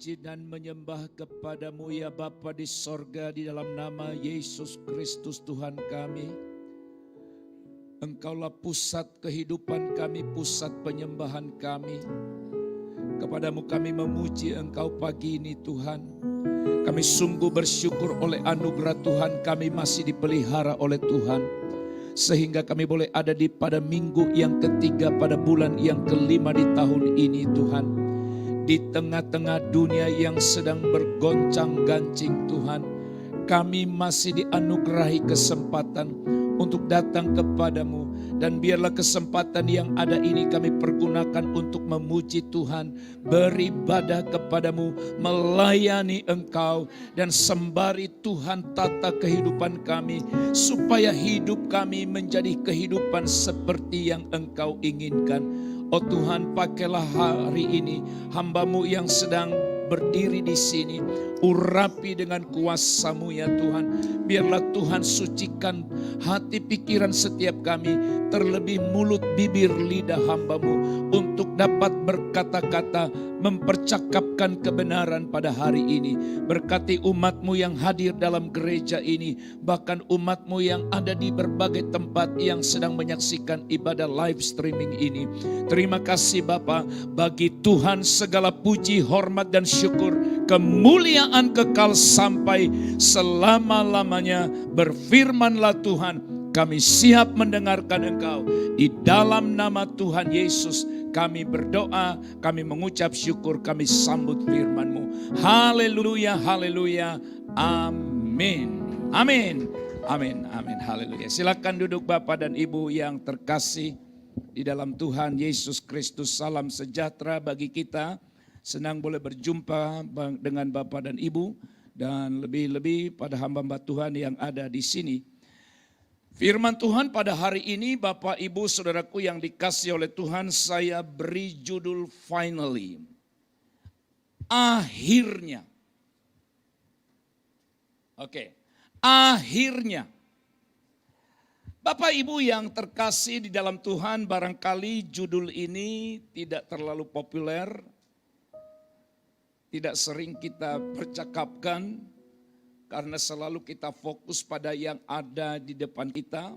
memuji dan menyembah kepadamu ya Bapa di sorga, di dalam nama Yesus Kristus Tuhan kami. Engkaulah pusat kehidupan kami, pusat penyembahan kami. Kepadamu kami memuji Engkau pagi ini Tuhan. Kami sungguh bersyukur oleh anugerah Tuhan, kami masih dipelihara oleh Tuhan. Sehingga kami boleh ada pada minggu yang ketiga pada bulan yang kelima di tahun ini Tuhan. Di tengah-tengah dunia yang sedang bergoncang-gancing Tuhan, kami masih dianugerahi kesempatan untuk datang kepadamu. Dan biarlah kesempatan yang ada ini kami pergunakan untuk memuji Tuhan, beribadah kepadamu, melayani Engkau, dan sembari Tuhan tata kehidupan kami, supaya hidup kami menjadi kehidupan seperti yang Engkau inginkan. Oh Tuhan, pakailah hari ini hamba-Mu yang sedang berdiri di sini, urapi dengan kuasa-Mu ya Tuhan. Biarlah Tuhan sucikan hati pikiran setiap kami, terlebih mulut bibir lidah hamba-Mu, untuk dapat berkata-kata mempercakapkan kebenaran pada hari ini. Berkati umat-Mu yang hadir dalam gereja ini, bahkan umat-Mu yang ada di berbagai tempat yang sedang menyaksikan ibadah live streaming ini. Terima kasih Bapa, bagi Tuhan segala puji, hormat dan syukur, kemuliaan kekal sampai selama-lamanya. Berfirmanlah Tuhan, kami siap mendengarkan Engkau. Di dalam nama Tuhan Yesus kami berdoa, kami mengucap syukur, kami sambut firman-Mu. Haleluya, haleluya, amin. Amin, amin, amin, haleluya. Silakan duduk Bapak dan Ibu yang terkasih di dalam Tuhan Yesus Kristus. Salam sejahtera bagi kita. Senang boleh berjumpa dengan Bapak dan Ibu, dan lebih-lebih pada hamba-hamba Tuhan yang ada di sini. Firman Tuhan pada hari ini, Bapak, Ibu, Saudaraku yang dikasihi oleh Tuhan, saya beri judul finally. Akhirnya. Oke, akhirnya. Bapak Ibu yang terkasih di dalam Tuhan, barangkali judul ini tidak terlalu populer, tidak sering kita percakapkan, karena selalu kita fokus pada yang ada di depan kita,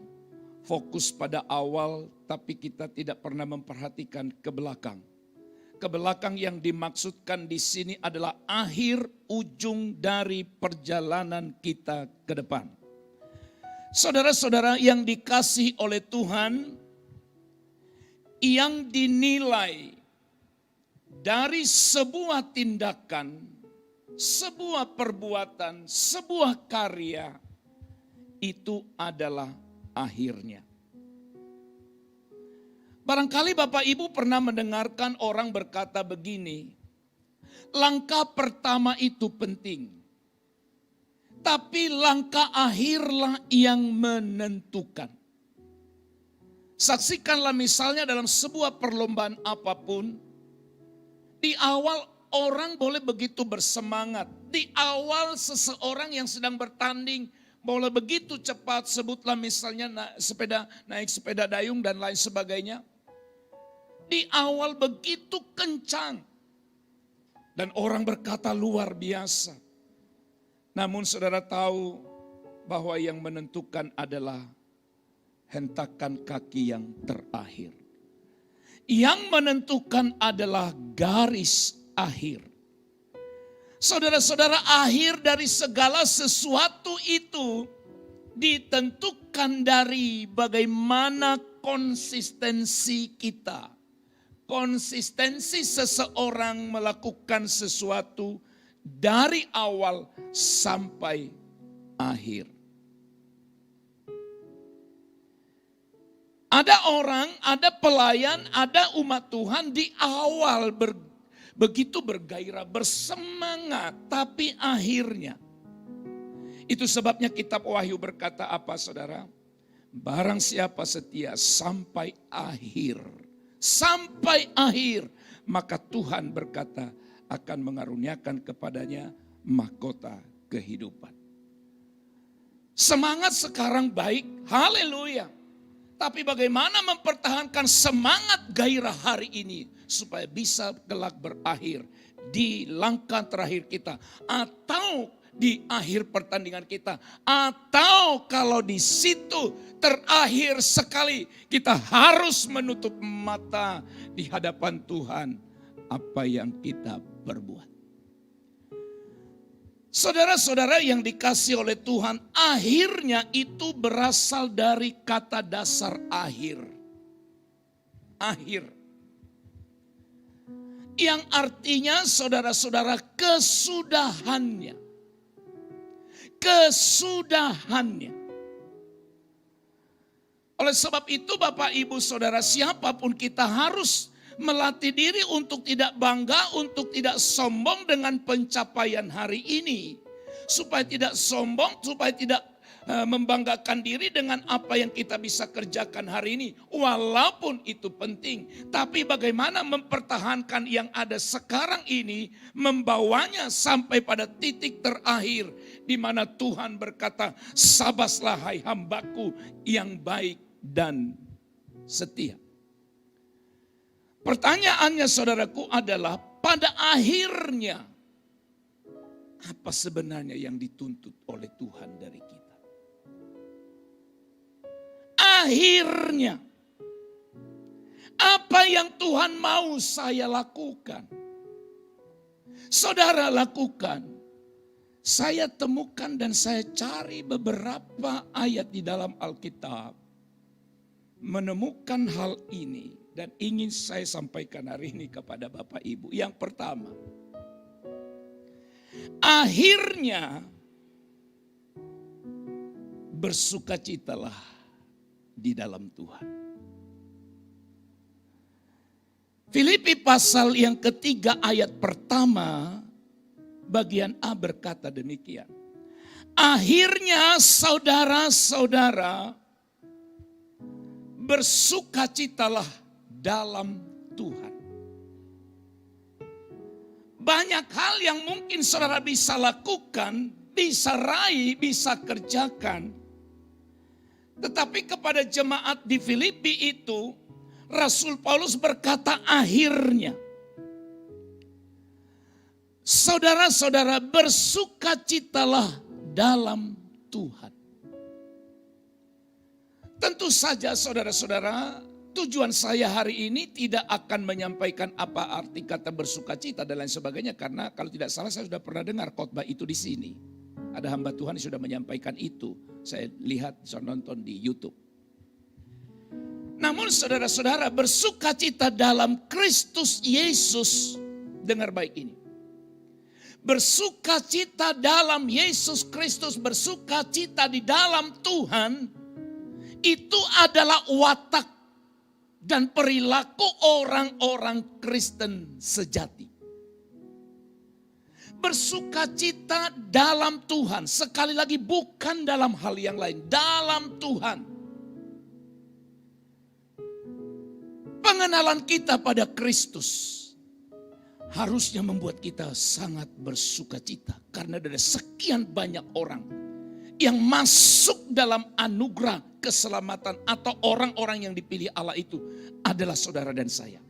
fokus pada awal, tapi kita tidak pernah memperhatikan ke belakang. Ke belakang yang dimaksudkan di sini adalah akhir ujung dari perjalanan kita ke depan. Saudara-saudara yang dikasihi oleh Tuhan, yang dinilai dari sebuah tindakan, sebuah perbuatan, sebuah karya, itu adalah akhirnya. Barangkali Bapak Ibu pernah mendengarkan orang berkata begini, langkah pertama itu penting, tapi langkah akhirlah yang menentukan. Saksikanlah misalnya dalam sebuah perlombaan apapun, di awal orang boleh begitu bersemangat. Di awal seseorang yang sedang bertanding boleh begitu cepat, sebutlah misalnya naik sepeda dayung dan lain sebagainya. Di awal begitu kencang. Dan orang berkata luar biasa. Namun saudara tahu bahwa yang menentukan adalah hentakan kaki yang terakhir. Yang menentukan adalah garis akhir. Saudara-saudara, akhir dari segala sesuatu itu ditentukan dari bagaimana konsistensi kita. Konsistensi seseorang melakukan sesuatu dari awal sampai akhir. Ada orang, ada pelayan, ada umat Tuhan di awal begitu bergairah, bersemangat, tapi akhirnya. Itu sebabnya kitab Wahyu berkata apa saudara? Barang siapa setia sampai akhir, maka Tuhan berkata akan mengaruniakan kepadanya mahkota kehidupan. Semangat sekarang baik, haleluya. Tapi bagaimana mempertahankan semangat gairah hari ini supaya bisa kelak berakhir di langkah terakhir kita, atau di akhir pertandingan kita, atau kalau di situ terakhir sekali kita harus menutup mata di hadapan Tuhan apa yang kita perbuat. Saudara-saudara yang dikasihi oleh Tuhan, akhirnya itu berasal dari kata dasar akhir. Akhir. Yang artinya saudara-saudara kesudahannya. Kesudahannya. Oleh sebab itu Bapak Ibu Saudara, siapapun kita harus melatih diri untuk tidak bangga, untuk tidak sombong dengan pencapaian hari ini. Supaya tidak sombong, supaya tidak membanggakan diri dengan apa yang kita bisa kerjakan hari ini. Walaupun itu penting, tapi bagaimana mempertahankan yang ada sekarang ini, membawanya sampai pada titik terakhir di mana Tuhan berkata, sabaslah hai hambaku yang baik dan setia. Pertanyaannya saudaraku adalah, pada akhirnya apa sebenarnya yang dituntut oleh Tuhan dari kita? Akhirnya, apa yang Tuhan mau saya lakukan? Saudara lakukan. Saya temukan dan saya cari beberapa ayat di dalam Alkitab. Menemukan hal ini dan ingin saya sampaikan hari ini kepada Bapak Ibu. Yang pertama, akhirnya bersukacitalah di dalam Tuhan. Filipi pasal yang ketiga ayat pertama bagian A berkata demikian. Akhirnya saudara-saudara bersukacitalah dalam Tuhan. Banyak hal yang mungkin saudara bisa lakukan, bisa raih, bisa kerjakan. Tetapi kepada jemaat di Filipi itu, Rasul Paulus berkata akhirnya. Saudara-saudara bersukacitalah dalam Tuhan. Tentu saja saudara-saudara, tujuan saya hari ini tidak akan menyampaikan apa arti kata bersukacita dan lain sebagainya. Karena kalau tidak salah saya sudah pernah dengar khotbah itu di sini. Ada hamba Tuhan yang sudah menyampaikan itu. Saya lihat, saya nonton di YouTube. Namun saudara-saudara, bersukacita dalam Kristus Yesus. Dengar baik ini. Bersukacita dalam Yesus Kristus, bersukacita di dalam Tuhan. Itu adalah watak dan perilaku orang-orang Kristen sejati. Bersukacita dalam Tuhan. Sekali lagi bukan dalam hal yang lain. Dalam Tuhan. Pengenalan kita pada Kristus harusnya membuat kita sangat bersukacita. Karena ada sekian banyak orang yang masuk dalam anugerah keselamatan atau orang-orang yang dipilih Allah itu adalah saudara dan saya.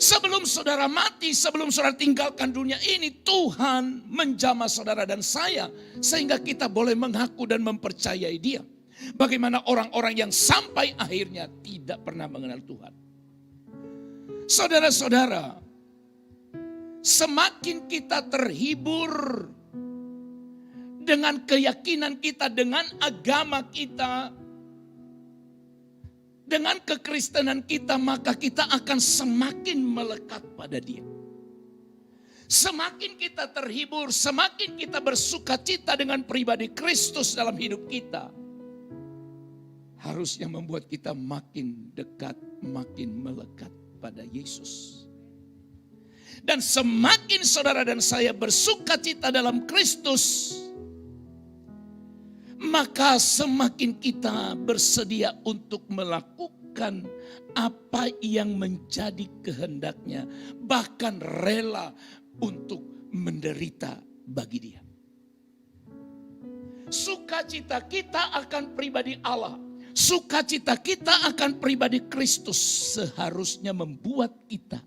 Sebelum saudara mati, sebelum saudara tinggalkan dunia ini, Tuhan menjamah saudara dan saya. Sehingga kita boleh mengaku dan mempercayai Dia. Bagaimana orang-orang yang sampai akhirnya tidak pernah mengenal Tuhan. Saudara-saudara, semakin kita terhibur dengan keyakinan kita, dengan agama kita, dengan kekristenan kita, maka kita akan semakin melekat pada Dia. Semakin kita terhibur, semakin kita bersukacita dengan pribadi Kristus dalam hidup kita, harusnya membuat kita makin dekat, makin melekat pada Yesus. Dan semakin saudara dan saya bersukacita dalam Kristus, maka semakin kita bersedia untuk melakukan apa yang menjadi kehendaknya. Bahkan rela untuk menderita bagi Dia. Sukacita kita akan pribadi Allah. Sukacita kita akan pribadi Kristus seharusnya membuat kita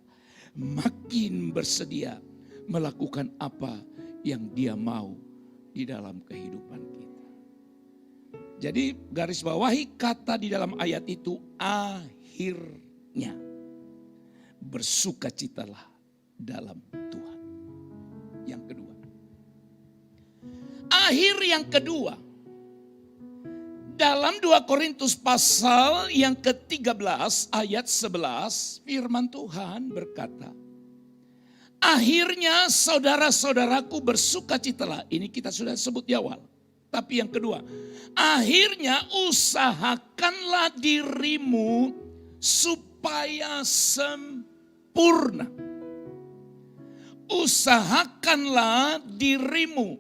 makin bersedia melakukan apa yang Dia mau di dalam kehidupan kita. Jadi garis bawahi kata di dalam ayat itu, akhirnya bersukacitalah dalam Tuhan. Yang kedua, akhir yang kedua, dalam 2 Korintus pasal yang ke-13 ayat 11, firman Tuhan berkata, akhirnya saudara-saudaraku bersukacitalah. Ini kita sudah sebut di awal. Tapi yang kedua, akhirnya usahakanlah dirimu supaya sempurna. Usahakanlah dirimu.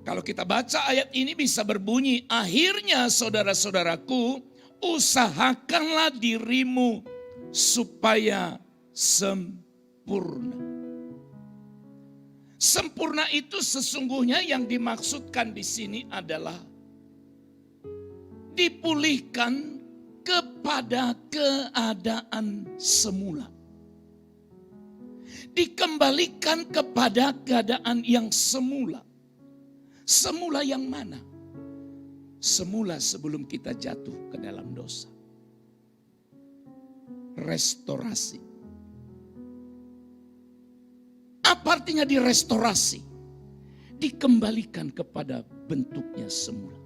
Kalau kita baca ayat ini bisa berbunyi, akhirnya saudara-saudaraku, usahakanlah dirimu supaya sempurna. Sempurna itu sesungguhnya yang dimaksudkan di sini adalah dipulihkan kepada keadaan semula. Dikembalikan kepada keadaan yang semula. Semula yang mana? Semula sebelum kita jatuh ke dalam dosa. Restorasi. Apa artinya direstorasi? Dikembalikan kepada bentuknya semula.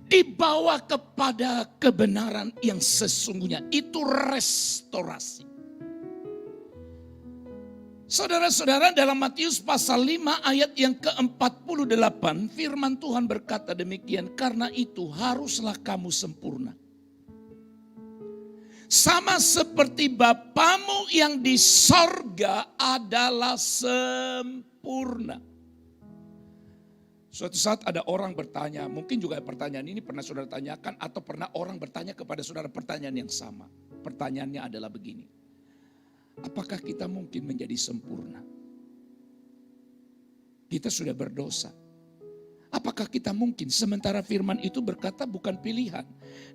Dibawa kepada kebenaran yang sesungguhnya. Itu restorasi. Saudara-saudara, dalam Matius pasal 5 ayat yang ke-48, firman Tuhan berkata demikian, karena itu haruslah kamu sempurna. Sama seperti Bapamu yang di sorga adalah sempurna. Suatu saat ada orang bertanya, mungkin juga pertanyaan ini pernah saudara tanyakan atau pernah orang bertanya kepada saudara pertanyaan yang sama. Pertanyaannya adalah begini, apakah kita mungkin menjadi sempurna? Kita sudah berdosa. Apakah kita mungkin? Sementara firman itu berkata bukan pilihan.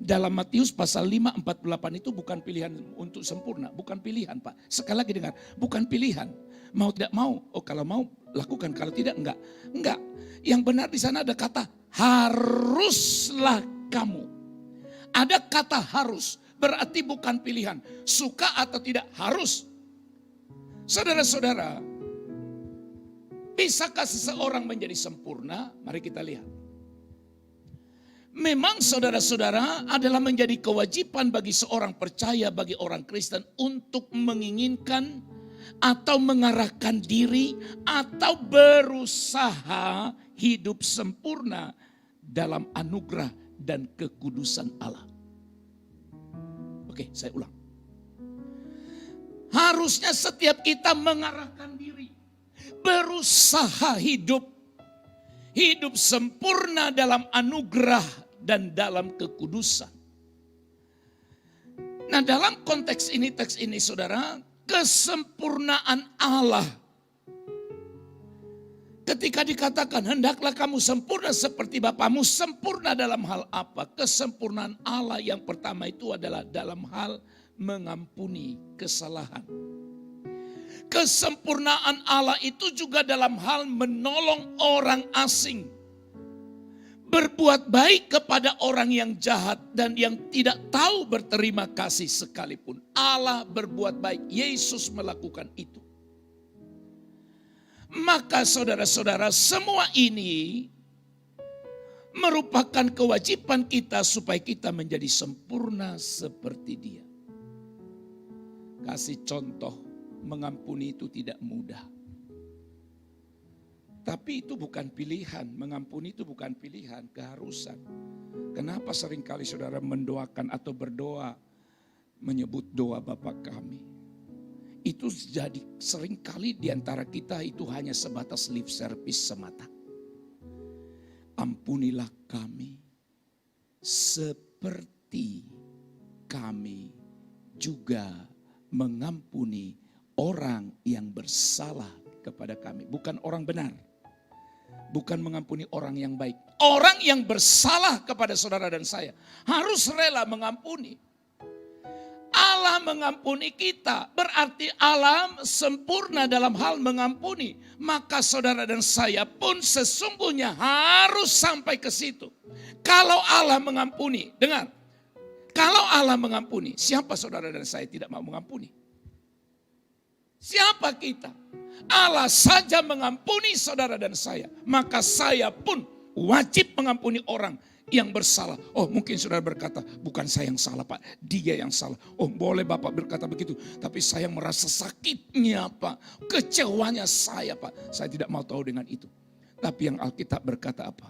Dalam Matius pasal 5:48 itu bukan pilihan untuk sempurna. Bukan pilihan, Pak. Sekali lagi dengar, bukan pilihan. Mau tidak mau, oh kalau mau lakukan, kalau tidak enggak. Enggak. Yang benar di sana ada kata haruslah kamu. Ada kata harus, berarti bukan pilihan. Suka atau tidak harus. Saudara-saudara, bisakah seseorang menjadi sempurna? Mari kita lihat. Memang saudara-saudara adalah menjadi kewajiban bagi seorang percaya, bagi orang Kristen untuk menginginkan atau mengarahkan diri atau berusaha hidup sempurna dalam anugerah dan kekudusan Allah. Oke, saya ulang. Harusnya setiap kita mengarahkan diri, berusaha hidup sempurna dalam anugerah dan dalam kekudusan. Nah, dalam konteks ini, teks ini saudara, kesempurnaan Allah. Ketika dikatakan hendaklah kamu sempurna seperti Bapamu, sempurna dalam hal apa? Kesempurnaan Allah yang pertama itu adalah dalam hal mengampuni kesalahan. Kesempurnaan Allah itu juga dalam hal menolong orang asing. Berbuat baik kepada orang yang jahat dan yang tidak tahu berterima kasih sekalipun. Allah berbuat baik, Yesus melakukan itu. Maka saudara-saudara, semua ini merupakan kewajiban kita supaya kita menjadi sempurna seperti Dia. Kasih contoh, mengampuni itu tidak mudah. Tapi itu bukan pilihan, mengampuni itu bukan pilihan, keharusan. Kenapa seringkali saudara mendoakan atau berdoa, menyebut doa Bapa kami? Itu jadi seringkali diantara kita itu hanya sebatas lip service semata. Ampunilah kami seperti kami juga mengampuni orang yang bersalah kepada kami. Bukan orang benar. Bukan mengampuni orang yang baik. Orang yang bersalah kepada saudara dan saya harus rela mengampuni. Allah Allah mengampuni kita, berarti Allah sempurna dalam hal mengampuni. Maka saudara dan saya pun sesungguhnya harus sampai ke situ. Kalau Allah mengampuni, dengar. Kalau Allah mengampuni, siapa saudara dan saya tidak mau mengampuni? Siapa kita? Allah saja mengampuni saudara dan saya. Maka saya pun wajib mengampuni orang yang bersalah. Oh, mungkin saudara berkata, bukan saya yang salah Pak, dia yang salah. Oh, boleh Bapak berkata begitu, tapi saya merasa sakitnya Pak, kecewanya saya Pak. Saya tidak mau tahu dengan itu. Tapi yang Alkitab berkata apa?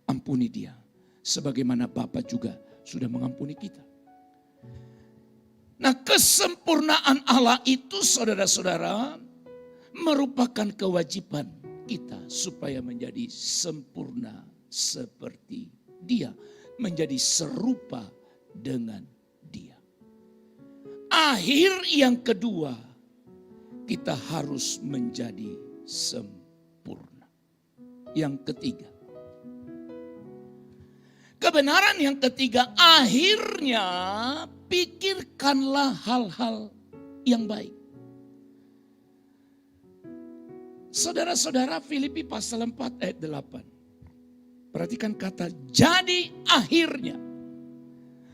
Ampuni dia, sebagaimana Bapak juga sudah mengampuni kita. Nah, kesempurnaan Allah itu saudara-saudara merupakan kewajiban kita supaya menjadi sempurna seperti Dia, menjadi serupa dengan Dia. Akhir yang kedua, kita harus menjadi sempurna. Yang ketiga, kebenaran yang ketiga, akhirnya pikirkanlah hal-hal yang baik. Saudara-saudara, Filipi pasal 4 ayat 8. Perhatikan kata jadi akhirnya.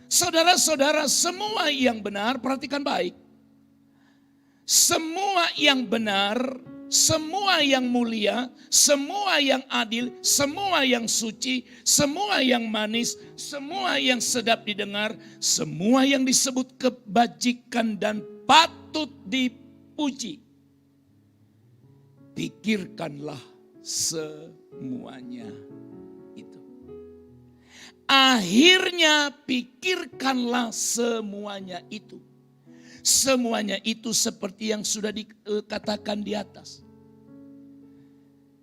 Saudara-saudara, semua yang benar, perhatikan baik. Semua yang benar, semua yang mulia, semua yang adil, semua yang suci, semua yang manis, semua yang sedap didengar, semua yang disebut kebajikan dan patut dipuji. Pikirkanlah semuanya itu. Akhirnya pikirkanlah semuanya itu. Semuanya itu seperti yang sudah dikatakan di atas.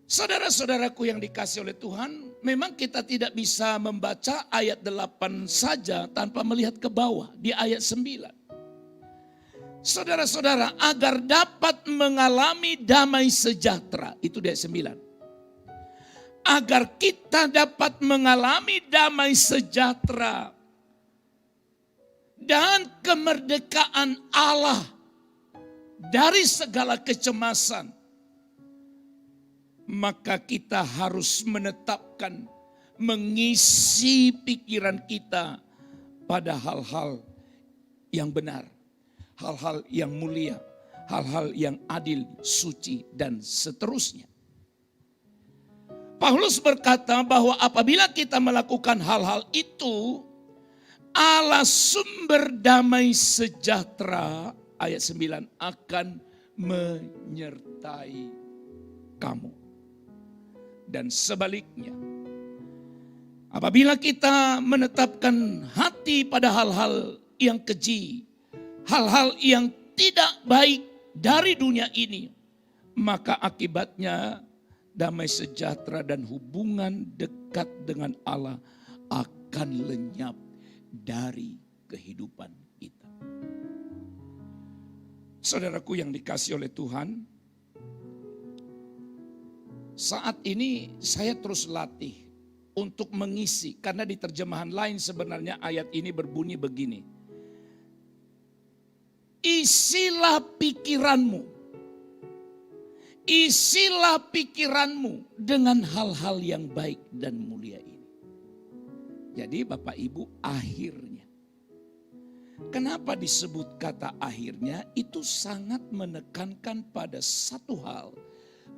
Saudara-saudaraku yang dikasih oleh Tuhan, memang kita tidak bisa membaca ayat 8 saja tanpa melihat ke bawah di ayat 9. Saudara-saudara, agar dapat mengalami damai sejahtera, itu di ayat 9. Agar kita dapat mengalami damai sejahtera dan kemerdekaan Allah dari segala kecemasan, maka kita harus menetapkan, mengisi pikiran kita pada hal-hal yang benar, hal-hal yang mulia, hal-hal yang adil, suci, dan seterusnya. Paulus berkata bahwa apabila kita melakukan hal-hal itu, Allah sumber damai sejahtera, ayat 9, akan menyertai kamu. Dan sebaliknya, apabila kita menetapkan hati pada hal-hal yang keji, hal-hal yang tidak baik dari dunia ini, maka akibatnya damai sejahtera dan hubungan dekat dengan Allah akan lenyap dari kehidupan kita. Saudaraku yang dikasihi oleh Tuhan, saat ini saya terus latih untuk mengisi, karena di terjemahan lain sebenarnya ayat ini berbunyi begini. Isilah pikiranmu. Isilah pikiranmu dengan hal-hal yang baik dan mulia ini. Jadi Bapak Ibu, akhirnya. Kenapa disebut kata akhirnya? Itu sangat menekankan pada satu hal.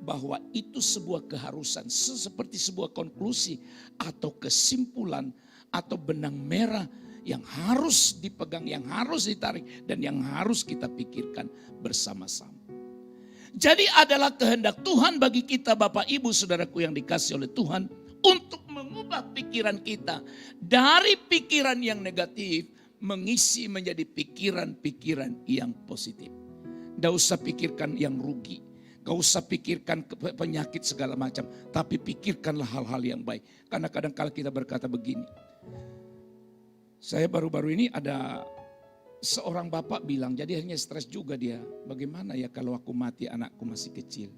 Bahwa itu sebuah keharusan, seperti sebuah konklusi atau kesimpulan atau benang merah yang harus dipegang, yang harus ditarik, dan yang harus kita pikirkan bersama-sama. Jadi adalah kehendak Tuhan bagi kita Bapak Ibu Saudaraku yang dikasih oleh Tuhan untuk mengubah pikiran kita dari pikiran yang negatif mengisi menjadi pikiran-pikiran yang positif. Tidak usah pikirkan yang rugi, tidak usah pikirkan penyakit segala macam, tapi pikirkanlah hal-hal yang baik. Karena kadang-kala kita berkata begini, saya baru-baru ini ada seorang bapak bilang, jadi hanya stres juga dia. Bagaimana ya kalau aku mati, anakku masih kecil?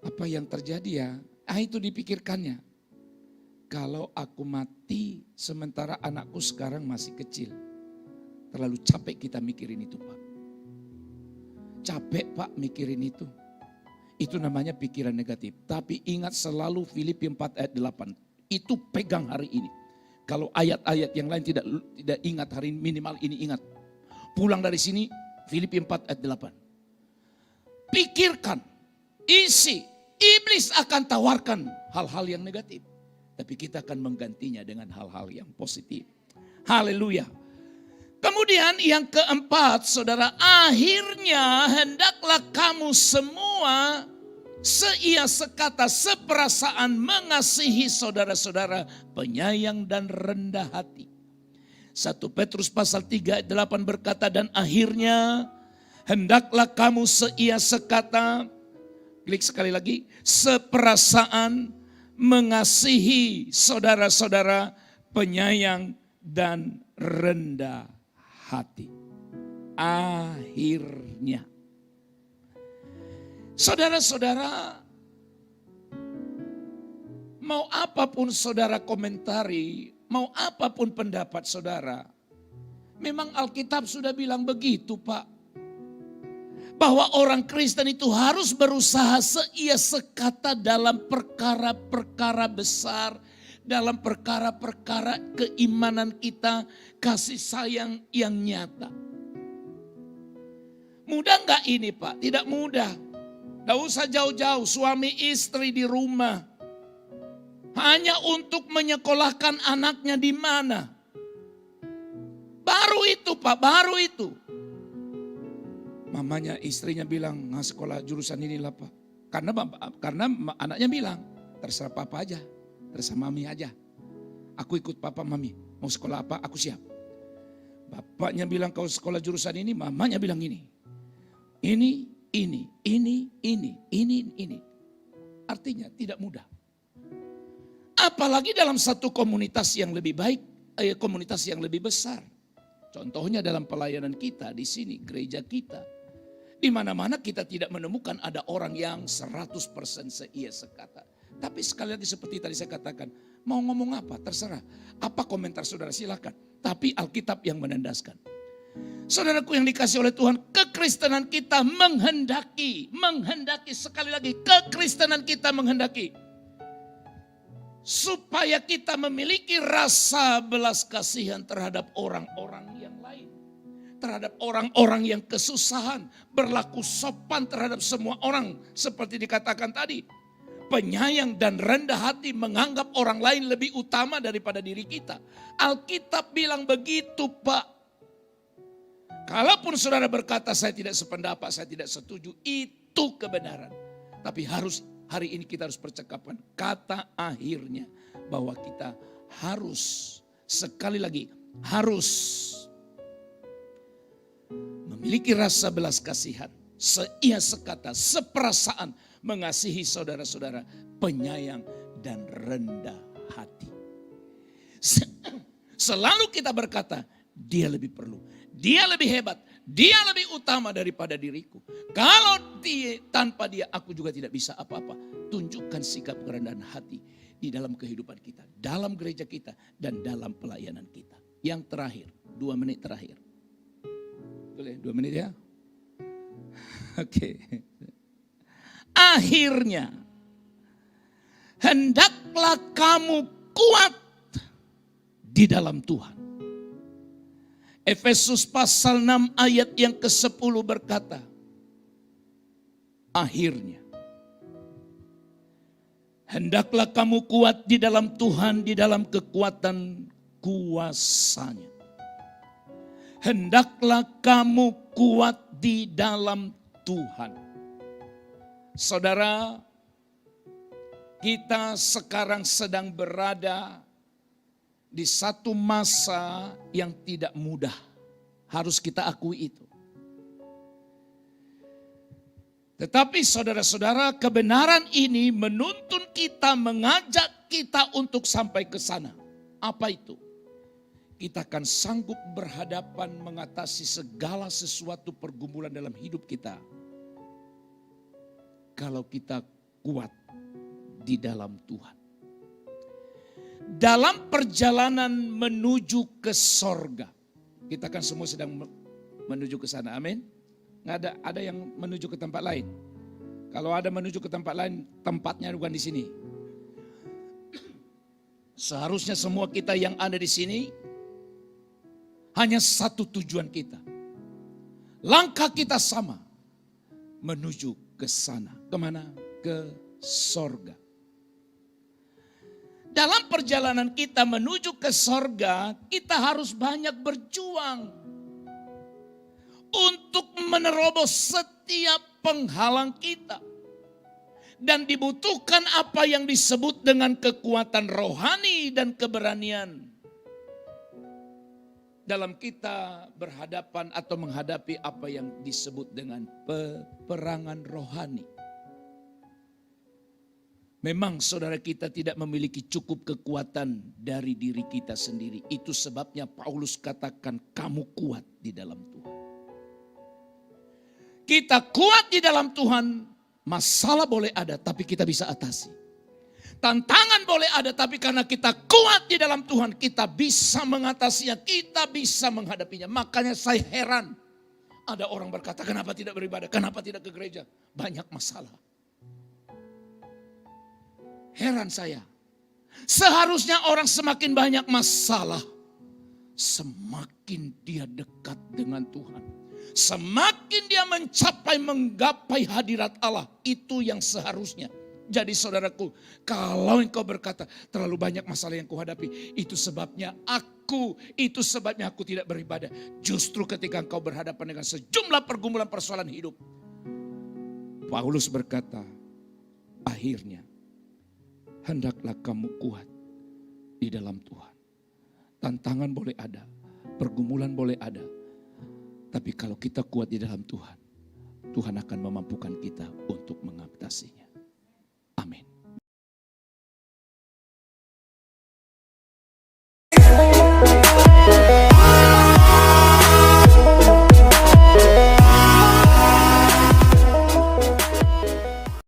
Apa yang terjadi ya? Itu dipikirkannya. Kalau aku mati sementara anakku sekarang masih kecil. Terlalu capek kita mikirin itu, Pak. Capek, Pak, mikirin itu. Itu namanya pikiran negatif. Tapi ingat selalu Filipi 4 ayat 8. Itu pegang hari ini. Kalau ayat-ayat yang lain tidak ingat hari ini, minimal ini ingat. Pulang dari sini Filipi 4 ayat 8. Pikirkan, isi, iblis akan tawarkan hal-hal yang negatif. Tapi kita akan menggantinya dengan hal-hal yang positif. Haleluya. Kemudian yang keempat, saudara, akhirnya hendaklah kamu semua seia sekata seperasaan mengasihi saudara-saudara, penyayang dan rendah hati. 1 Petrus pasal 3 ayat 8 berkata, dan akhirnya hendaklah kamu seia sekata, klik sekali lagi, seperasaan mengasihi saudara-saudara, penyayang dan rendah hati. Akhirnya. Saudara-saudara, mau apapun saudara komentari, mau apapun pendapat saudara, memang Alkitab sudah bilang begitu, Pak. Bahwa orang Kristen itu harus berusaha seia sekata dalam perkara-perkara besar, dalam perkara-perkara keimanan kita, kasih sayang yang nyata. Mudah enggak ini, Pak? Tidak mudah. Tidak usah jauh-jauh, suami istri di rumah. Hanya untuk menyekolahkan anaknya di mana. Baru itu, Pak, baru itu. Mamanya, istrinya bilang, nggak sekolah jurusan inilah, Pak. Karena anaknya bilang, terserah papa aja, terserah mami aja. Aku ikut papa mami, mau sekolah apa aku siap. Bapaknya bilang kau sekolah jurusan ini, mamanya bilang ini. Ini. Artinya tidak mudah. Apalagi dalam satu komunitas yang lebih baik, komunitas yang lebih besar. Contohnya dalam pelayanan kita di sini, gereja kita. Di mana-mana kita tidak menemukan ada orang yang 100% seia sekata. Tapi sekali lagi seperti tadi saya katakan, mau ngomong apa terserah. Apa komentar saudara silakan. Tapi Alkitab yang menandaskan. Saudaraku yang dikasih oleh Tuhan, kekristenan kita menghendaki sekali lagi, kekristenan kita menghendaki. Supaya kita memiliki rasa belas kasihan terhadap orang-orang yang lain. Terhadap orang-orang yang kesusahan, berlaku sopan terhadap semua orang. Seperti dikatakan tadi, penyayang dan rendah hati menganggap orang lain lebih utama daripada diri kita. Alkitab bilang begitu, Pak. Kalaupun saudara berkata saya tidak sependapat, saya tidak setuju, itu kebenaran. Tapi hari ini kita harus percakapan kata akhirnya bahwa kita harus, sekali lagi, harus memiliki rasa belas kasihan, seia sekata, seperasaan, mengasihi saudara-saudara, penyayang dan rendah hati. Selalu kita berkata, dia lebih perlu, dia lebih hebat, dia lebih utama daripada diriku. Kalau tanpa dia aku juga tidak bisa apa-apa. Tunjukkan sikap kerendahan hati di dalam kehidupan kita, dalam gereja kita, dan dalam pelayanan kita. Yang terakhir, 2 menit terakhir. Boleh 2 menit ya? Oke. Akhirnya, hendaklah kamu kuat di dalam Tuhan. Efesus pasal 6 ayat yang ke-10 berkata, akhirnya, hendaklah kamu kuat di dalam Tuhan, di dalam kekuatan kuasa-Nya. Hendaklah kamu kuat di dalam Tuhan. Saudara, kita sekarang sedang berada di satu masa yang tidak mudah. Harus kita akui itu. Tetapi saudara-saudara, kebenaran ini menuntun kita, mengajak kita untuk sampai ke sana. Apa itu? Kita akan sanggup berhadapan mengatasi segala sesuatu pergumulan dalam hidup kita. Kalau kita kuat di dalam Tuhan. Dalam perjalanan menuju ke sorga, Kita kan semua sedang menuju ke sana, amin. Nggak ada yang menuju ke tempat lain. Kalau ada menuju ke tempat lain, tempatnya bukan di sini. Seharusnya semua kita yang ada di sini hanya satu tujuan kita. Langkah kita sama, menuju ke sana. Kemana? Ke sorga. Dalam perjalanan kita menuju ke sorga, kita harus banyak berjuang untuk menerobos setiap penghalang kita. Dan dibutuhkan apa yang disebut dengan kekuatan rohani dan keberanian dalam kita berhadapan atau menghadapi apa yang disebut dengan peperangan rohani. Memang saudara kita tidak memiliki cukup kekuatan dari diri kita sendiri. Itu sebabnya Paulus katakan kamu kuat di dalam Tuhan. Kita kuat di dalam Tuhan, masalah boleh ada tapi kita bisa atasi. Tantangan boleh ada tapi karena kita kuat di dalam Tuhan, kita bisa mengatasinya, kita bisa menghadapinya. Makanya saya heran, ada orang berkata kenapa tidak beribadah, kenapa tidak ke gereja, banyak masalah. Heran saya, seharusnya orang semakin banyak masalah, semakin dia dekat dengan Tuhan. Semakin dia menggapai hadirat Allah, itu yang seharusnya. Jadi saudaraku, kalau engkau berkata terlalu banyak masalah yang kuhadapi, itu sebabnya aku tidak beribadah. Justru ketika engkau berhadapan dengan sejumlah pergumulan persoalan hidup, Paulus berkata, akhirnya hendaklah kamu kuat di dalam Tuhan. Tantangan boleh ada, pergumulan boleh ada. Tapi kalau kita kuat di dalam Tuhan, Tuhan akan memampukan kita untuk mengatasinya. Amin.